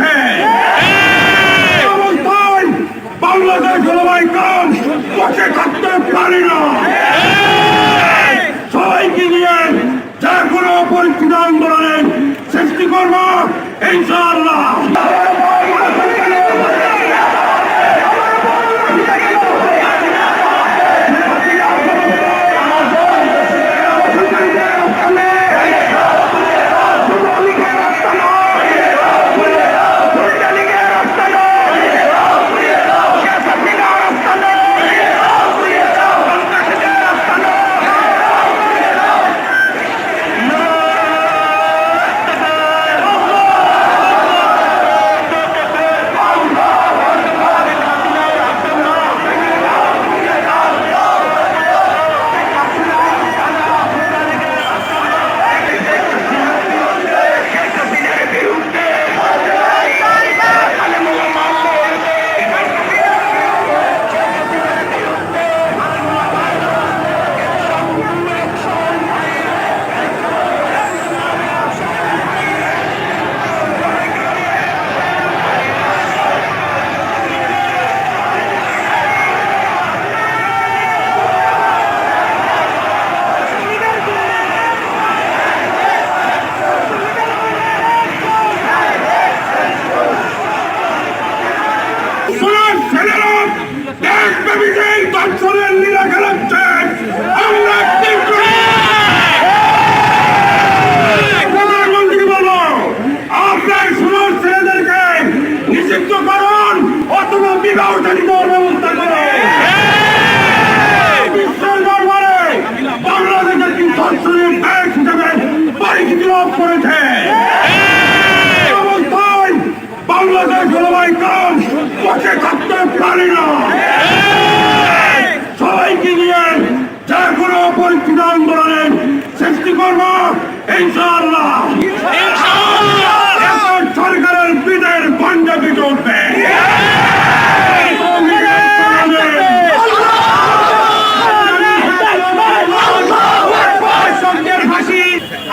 করেছে। বাংলাদেশ জলবায়ু কাল বসে থাকতে পারি না। সবাইকে নিয়ে যে কোনো পরিস্থিতি আন্দোলনের সৃষ্টি করব ইনশাআল্লাহ। প্রধানমন্ত্রী বলবো আপনার সুন্দর ছেলেদেরকে নিষিদ্ধ করুন অথবা বিবাহ ব্যবস্থা করুন। বিশ্বের দরবারে বাংলাদেশের কি ধর্ষণের দেশ হিসেবে পরিচিতি লাভ করেছে। অবস্থায় বাংলাদেশ জলবায়ু কাল বসে থাকতে পারি না। সবাইকে নিয়ে যে কোনো পরিস্থিতি আন্দোলনের সৃষ্টি করব ইনশাআল্লাহ। সরকারের বিদের পাঞ্জাবি চলবে।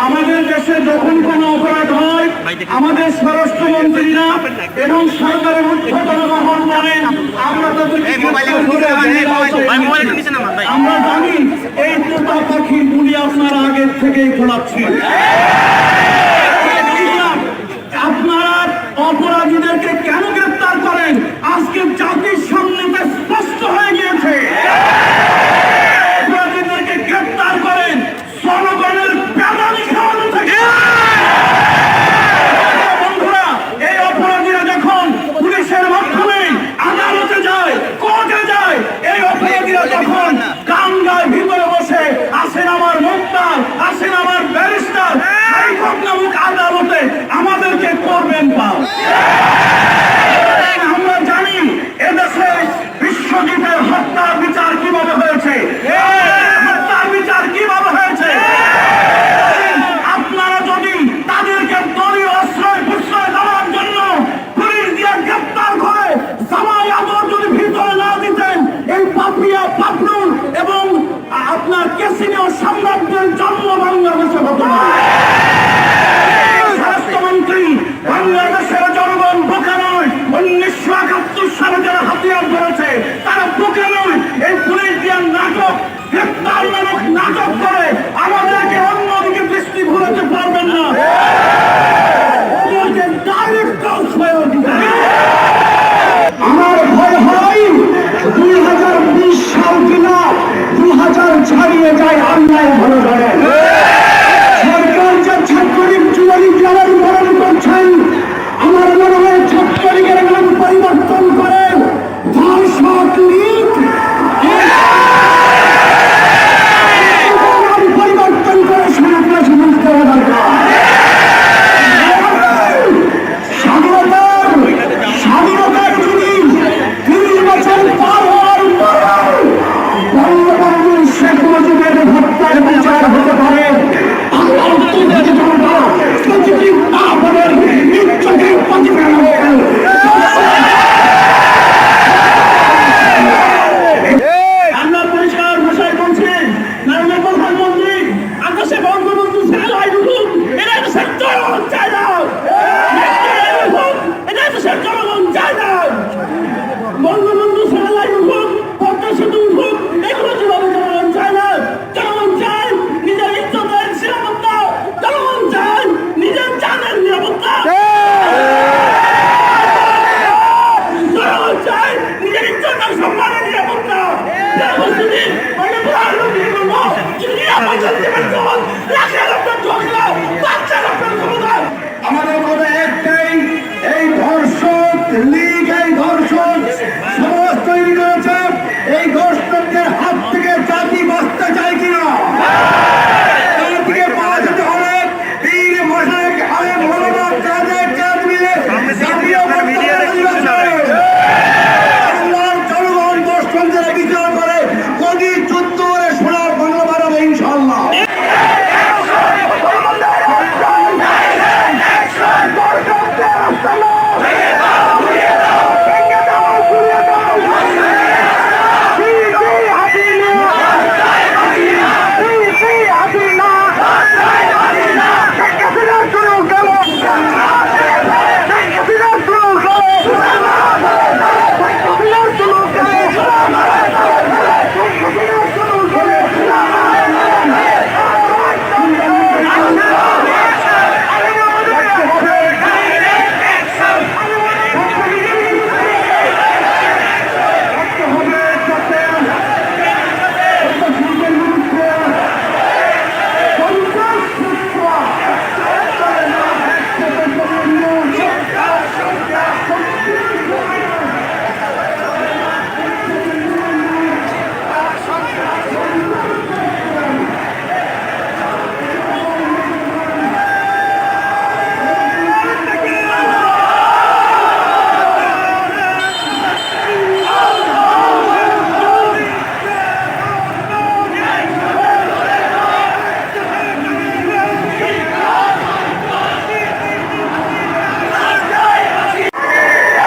আমাদের দেশে যখন কোনো অপরাধ হয় আমাদের স্বরাষ্ট্রমন্ত্রীরা এবং সরকারের উচ্চতর মহল বলেন আমরা তাদেরকে আমরা জানি এই তোতা পাখির গুলি আপনারা আগের থেকেই খোলাচ্ছেন। আপনারা অপরাধীদেরকে কেন গ্রেপ্তার করেন আজকে জাতির সামনে স্পষ্ট হয়ে গিয়েছে। অপরাধীদেরকে গ্রেপ্তার করেন জনগণের প্রাণালী খাওয়ানো থেকে। বন্ধুরা, এই অপরাধীরা যখন পুলিশের মাধ্যমে আদালতে যায়, কোর্টে যায়, এই অপরাধীরা যখন কামরার ভিতরে বসে আসেন আমার মুক্তার, আসেন আমার ব্যারিস্টার, হাইকোর্ট নামক আদালতে আমাদেরকে করবেন পাও।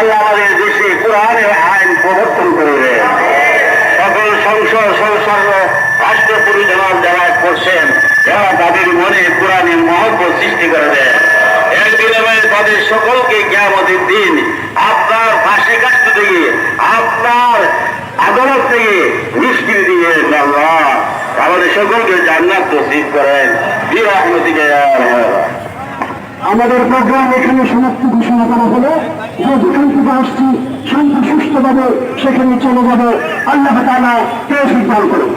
আল্লাহ আমাদের দেশে কোরআনের আইন প্রবর্তন করবে। সকল সংসদ সংসর্গ রাষ্ট্র পরিচালনা যারা করছেন যারা তাদের মনে কোরআনের মহব্বত সৃষ্টি করে দেয়, এর বিনিময়ে তাদের সকলকে কিয়ামতের দিন আপনার ফাঁসি কাষ্ট থেকে আপনার আদালত থেকে নিষ্কৃতি দিয়ে আল্লাহ আমাদের সকলকে জান্নাত নসিব করেন। বিরহমতিকে আমাদের প্রোগ্রাম এখানে সমাপ্তি ঘোষণা করা হলো। যেখান থেকে আসছি শান্ত সুস্থভাবে সেখানে চলে যাবো। আল্লাহ তাআলা তৌফিক দান করুন।